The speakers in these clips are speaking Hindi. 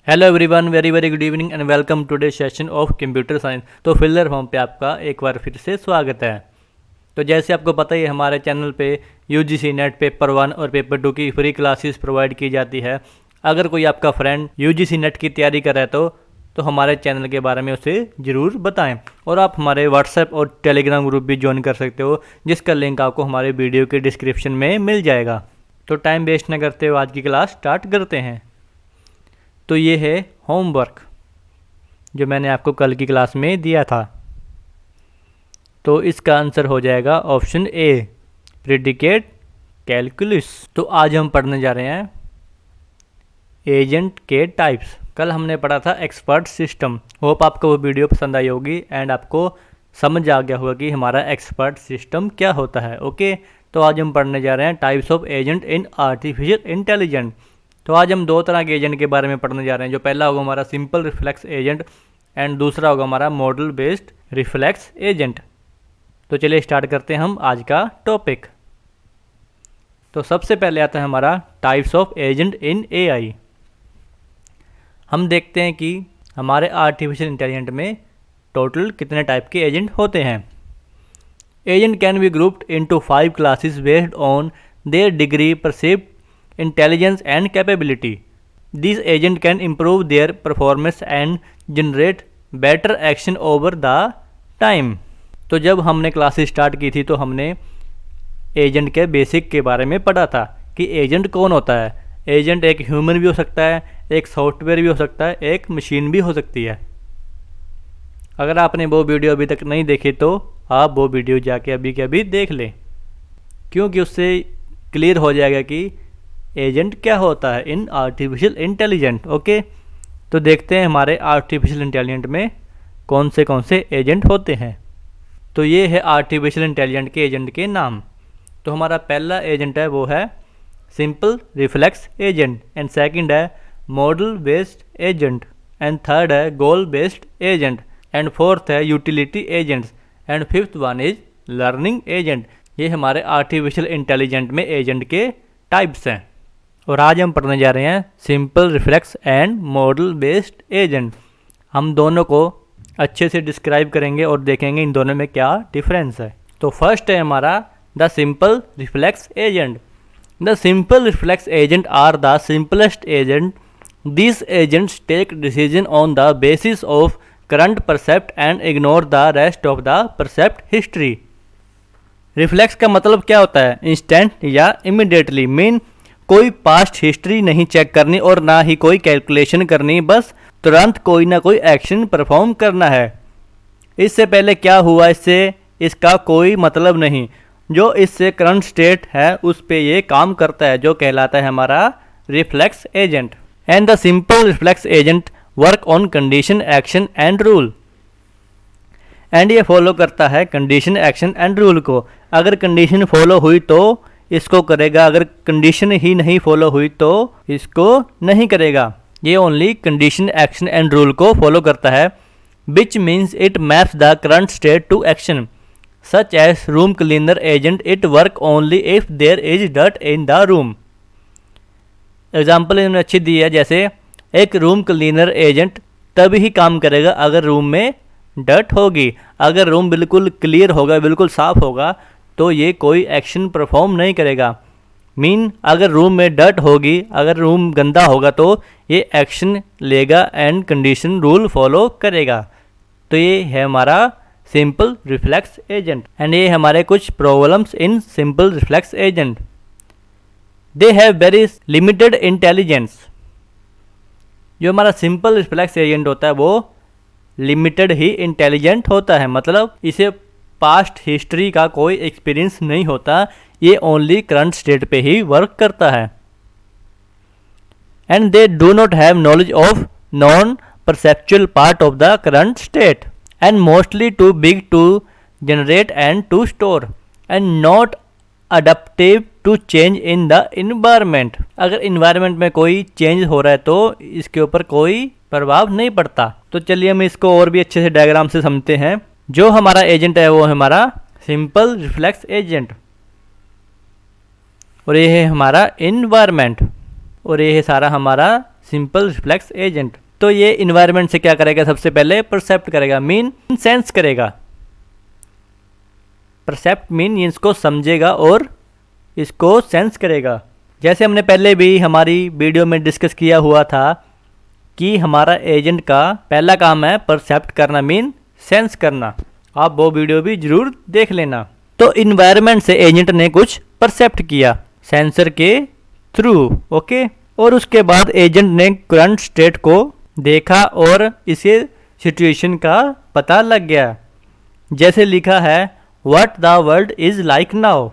Hello everyone, very very good evening and welcome today session of computer science. तो फिलर होम पे आपका एक बार फिर से स्वागत है। तो जैसे आपको पता ही है, हमारे चैनल पे यूजीसी नेट पेपर 1 और पेपर 2 की फ्री क्लासेस प्रोवाइड की जाती है। अगर कोई आपका फ्रेंड यूजीसी नेट की तैयारी कर रहा है तो हमारे चैनल के बारे में उसे ज़रूर बताएं। और आप हमारे व्हाट्सएप और टेलीग्राम ग्रुप भी ज्वाइन कर सकते हो, जिसका लिंक आपको हमारे वीडियो के डिस्क्रिप्शन में मिल जाएगा। तो टाइम वेस्ट न करते हुए आज की क्लास स्टार्ट करते हैं। तो ये है होमवर्क जो मैंने आपको कल की क्लास में दिया था। तो इसका आंसर हो जाएगा ऑप्शन ए, प्रेडिकेट कैलकुलस। तो आज हम पढ़ने जा रहे हैं एजेंट के टाइप्स। कल हमने पढ़ा था एक्सपर्ट सिस्टम। होप आपको वो वीडियो पसंद आई होगी एंड आपको समझ आ गया होगा कि हमारा एक्सपर्ट सिस्टम क्या होता है। ओके, तो आज हम पढ़ने जा रहे हैं types of agent in artificial intelligence. तो आज हम दो तरह के एजेंट के बारे में पढ़ने जा रहे हैं। जो पहला होगा हमारा सिंपल रिफ्लेक्स एजेंट एंड दूसरा होगा हमारा मॉडल बेस्ड रिफ्लेक्स एजेंट। तो चलिए स्टार्ट करते हैं हम आज का टॉपिक। तो सबसे पहले आता है हमारा types of agent in AI. हम देखते हैं कि हमारे आर्टिफिशियल इंटेलिजेंट में टोटल कितने टाइप के एजेंट होते हैं। Agent can be grouped into 5 classes based on their degree perceived intelligence and capability. These agents can improve their performance and generate better action over the time. तो जब हमने क्लासेस स्टार्ट की थी तो हमने एजेंट के बेसिक के बारे में पढ़ा था कि एजेंट कौन होता है। एजेंट एक ह्यूमन भी हो सकता है, एक सॉफ्टवेयर भी हो सकता है, एक मशीन भी हो सकती है। अगर आपने वो वीडियो अभी तक नहीं देखी तो आप वो वीडियो जाके अभी के अभी देख लें, क्योंकि उससे क्लियर हो जाएगा कि एजेंट क्या होता है इन आर्टिफिशियल इंटेलिजेंट। ओके, तो देखते हैं हमारे आर्टिफिशियल इंटेलिजेंट में कौन से एजेंट होते हैं। तो ये है आर्टिफिशियल इंटेलिजेंट के एजेंट के नाम। तो हमारा पहला एजेंट है वो है simple reflex agent and second है model based agent and third है goal based agent and fourth है utility agents and fifth one is learning agent. ये हमारे आर्टिफिशियल इंटेलिजेंट में एजेंट के टाइप्स हैं। और आज हम पढ़ने जा रहे हैं simple reflex and model based agent. हम दोनों को अच्छे से डिस्क्राइब करेंगे और देखेंगे इन दोनों में क्या डिफरेंस है। तो फर्स्ट है हमारा the simple reflex agent. The simple reflex agent are the simplest agent. This agents take decision on the basis of current percept and ignore the rest of the percept history. Reflex का मतलब क्या होता है? इंस्टेंट या इमिडिएटली। मीन कोई पास्ट हिस्ट्री नहीं चेक करनी और ना ही कोई कैलकुलेशन करनी, बस तुरंत कोई ना कोई एक्शन परफॉर्म करना है। इससे पहले क्या हुआ इससे इसका कोई मतलब नहीं। जो इससे करंट स्टेट है उस पे ये काम करता है, जो कहलाता है हमारा reflex agent. And the simple reflex agent work on condition, action and rule. And ये फॉलो करता है कंडीशन, एक्शन एंड रूल को। अगर कंडीशन फॉलो हुई तो इसको करेगा, अगर कंडीशन ही नहीं फॉलो हुई तो इसको नहीं करेगा। ये only condition, action and rule को फॉलो करता है, which means it maps the current state to action. Such as room cleaner agent it work only if there is dirt in the room. Example इन्होंने अच्छी दी है, जैसे एक रूम क्लीनर एजेंट तभी ही काम करेगा अगर रूम में डर्ट होगी। अगर रूम बिल्कुल क्लियर होगा, बिल्कुल साफ होगा, तो ये कोई एक्शन परफॉर्म नहीं करेगा। मीन अगर रूम में डर्ट होगी, अगर रूम गंदा होगा तो ये एक्शन लेगा एंड कंडीशन रूल फॉलो करेगा। तो ये है हमारा सिंपल रिफ्लेक्स एजेंट। एंड ये हमारे कुछ problems in simple reflex agent. They have very limited intelligence. जो हमारा सिंपल रिफ्लेक्स एजेंट होता है वो लिमिटेड ही इंटेलिजेंट होता है, मतलब इसे पास्ट हिस्ट्री का कोई एक्सपीरियंस नहीं होता, ये ओनली करंट स्टेट पे ही वर्क करता है। And they do not have knowledge of non perceptual part of the current state and mostly too big to generate and to store and not adaptive to change in the environment. अगर इन्वायरमेंट में कोई चेंज हो रहा है तो इसके ऊपर कोई प्रभाव नहीं पड़ता। तो चलिए हम इसको और भी अच्छे से डायग्राम से समझते हैं। जो हमारा एजेंट है वो है हमारा सिंपल रिफ्लेक्स एजेंट और ये है हमारा इन्वायरमेंट। और ये है सारा हमारा सिंपल रिफ्लेक्स एजेंट। तो ये इन्वायरमेंट से क्या करेगा, सबसे पहले परसेप्ट करेगा, मीन सेंस करेगा। परसेप्ट मीन इसको समझेगा और इसको सेंस करेगा। जैसे हमने पहले भी हमारी वीडियो में डिस्कस किया हुआ था कि हमारा एजेंट का पहला काम है परसेप्ट करना, मीन सेंस करना। आप वो वीडियो भी जरूर देख लेना। तो इन्वायरमेंट से एजेंट ने कुछ परसेप्ट किया सेंसर के थ्रू, ओके। और उसके बाद एजेंट ने करंट स्टेट को देखा और इसे सिचुएशन का पता लग गया। जैसे लिखा है what the world is like now,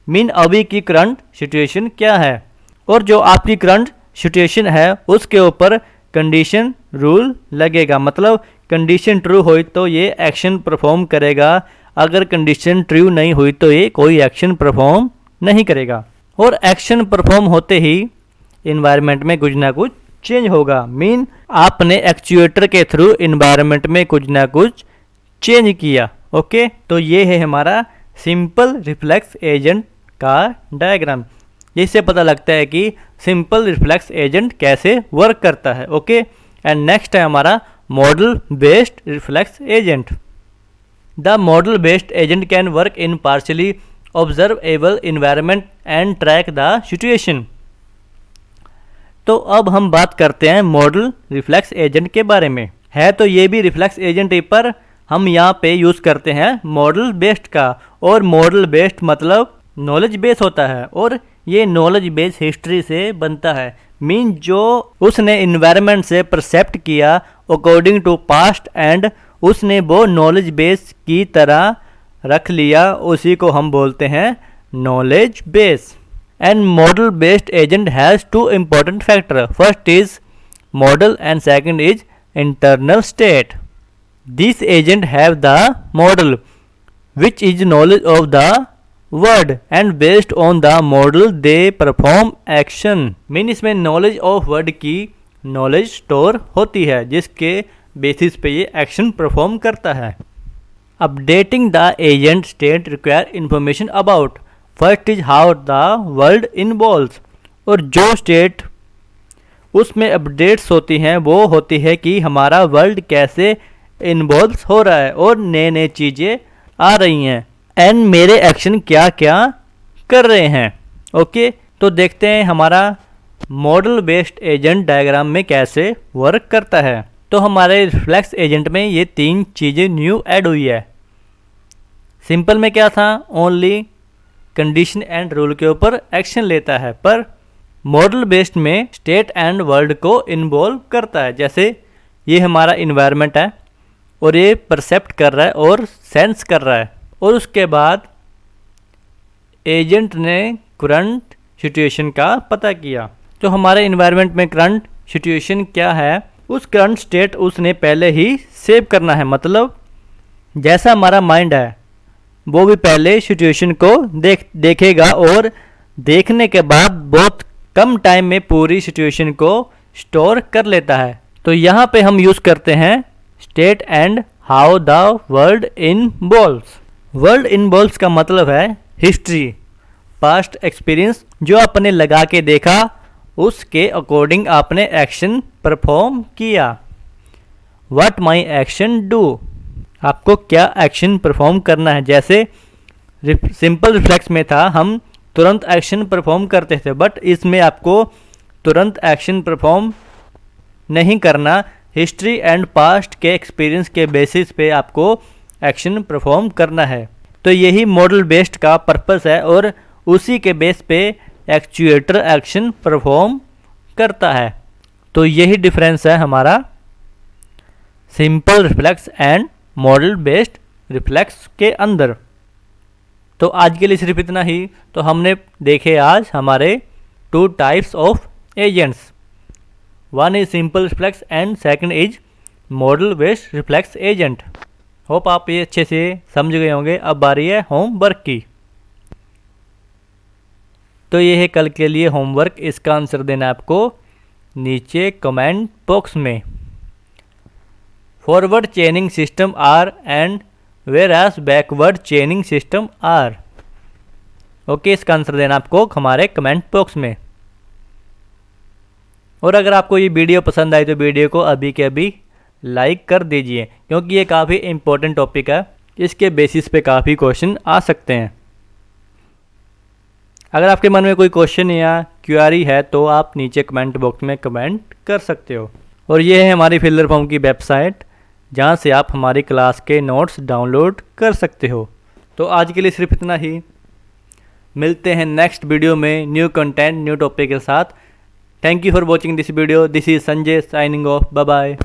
mean अभी की करंट सिचुएशन क्या है। और जो आपकी करंट सिचुएशन है उसके ऊपर कंडीशन रूल लगेगा, मतलब कंडीशन ट्रू हुई तो ये एक्शन परफॉर्म करेगा, अगर कंडीशन ट्रू नहीं हुई तो ये कोई एक्शन परफॉर्म नहीं करेगा। और एक्शन परफॉर्म होते ही इन्वायरमेंट में कुछ ना कुछ चेंज होगा, मीन आपने एक्चुएटर के थ्रू इन्वायरमेंट में कुछ ना कुछ चेंज किया, ओके। तो ये है हमारा सिंपल रिफ्लेक्स एजेंट का डायग्राम। इससे पता लगता है कि सिंपल रिफ्लेक्स एजेंट कैसे वर्क करता है, ओके। एंड नेक्स्ट है हमारा model based reflex agent. The model based agent can work in partially observable environment and track the situation. तो अब हम बात करते हैं मॉडल रिफ्लेक्स एजेंट के बारे में। है तो ये भी रिफ्लेक्स एजेंट ही, पर हम यहाँ पे यूज़ करते हैं मॉडल बेस्ड का। और मॉडल बेस्ड मतलब नॉलेज बेस होता है, और ये नॉलेज बेस हिस्ट्री से बनता है, मीन जो उसने इन्वायरमेंट से परसेप्ट किया अकॉर्डिंग टू पास्ट एंड उसने वो नॉलेज बेस की तरह रख लिया, उसी को हम बोलते हैं knowledge base. And model based agent has two important factor, first is model and second is internal state. This agent have the model which is knowledge of the world and based on the model they perform action, mean इसमें नॉलेज ऑफ वर्ड की नॉलेज स्टोर होती है जिसके बेसिस पे ये एक्शन परफॉर्म करता है। Updating the agent state require information about, first is how the world involves. और जो स्टेट उसमें अपडेट्स होती हैं वो होती है कि हमारा वर्ल्ड कैसे इन्वॉल्व हो रहा है और नए नए चीज़ें आ रही हैं, एंड मेरे एक्शन क्या क्या कर रहे हैं, ओके। तो देखते हैं हमारा मॉडल बेस्ड एजेंट डायग्राम में कैसे वर्क करता है। तो हमारे रिफ्लेक्स एजेंट में ये तीन चीज़ें न्यू ऐड हुई है। सिंपल में क्या था, ओनली कंडीशन एंड रूल के ऊपर एक्शन लेता है, पर मॉडल बेस्ड में स्टेट एंड वर्ल्ड को इन्वॉल्व करता है। जैसे ये हमारा इन्वायरमेंट है और ये परसेप्ट कर रहा है और सेंस कर रहा है, और उसके बाद एजेंट ने करंट सिचुएशन का पता किया। तो हमारे इन्वायरमेंट में करंट सिचुएशन क्या है, उस करंट स्टेट उसने पहले ही सेव करना है, मतलब जैसा हमारा माइंड है वो भी पहले सिचुएशन को देखेगा और देखने के बाद बहुत कम टाइम में पूरी सिचुएशन को स्टोर कर लेता है। तो यहाँ पे हम यूज़ करते हैं state and how the world involves. World involves का मतलब है हिस्ट्री, पास्ट एक्सपीरियंस, जो आपने लगा के देखा उसके अकॉर्डिंग आपने एक्शन परफॉर्म किया। व्हाट माई एक्शन डू, आपको क्या एक्शन परफॉर्म करना है। जैसे सिंपल रिफ्लेक्स में था हम तुरंत एक्शन परफॉर्म करते थे, बट इसमें आपको तुरंत एक्शन परफॉर्म नहीं करना, हिस्ट्री एंड पास्ट के एक्सपीरियंस के बेसिस पे आपको एक्शन परफॉर्म करना है। तो यही मॉडल बेस्ड का पर्पस है और उसी के बेस पे एक्चुएटर एक्शन परफॉर्म करता है। तो यही डिफरेंस है हमारा simple reflex and model based reflex के अंदर। तो आज के लिए सिर्फ इतना ही। तो हमने देखे आज हमारे two types of agents, one is simple reflex and second is model based reflex agent. Hope आप ये अच्छे से समझ गए होंगे। अब बारी है होमवर्क की। तो ये है कल के लिए होमवर्क, इसका आंसर देना आपको नीचे कमेंट बॉक्स में। Forward chaining system are and whereas backward chaining system are. Okay, इसका आंसर देना आपको हमारे कमेंट बॉक्स में। और अगर आपको ये वीडियो पसंद आई तो वीडियो को अभी के अभी लाइक कर दीजिए, क्योंकि ये काफ़ी इम्पोर्टेंट टॉपिक है, इसके बेसिस पे काफ़ी क्वेश्चन आ सकते हैं। अगर आपके मन में कोई क्वेश्चन या क्वेरी है तो आप नीचे कमेंट बॉक्स में कमेंट कर सकते हो। और ये है हमारी फिलर फॉर्म की वेबसाइट, जहाँ से आप हमारी क्लास के नोट्स डाउनलोड कर सकते हो। तो आज के लिए सिर्फ इतना ही, मिलते हैं नेक्स्ट वीडियो में न्यू कंटेंट न्यू टॉपिक के साथ। Thank you for watching this video. This is Sanjay signing off. Bye bye.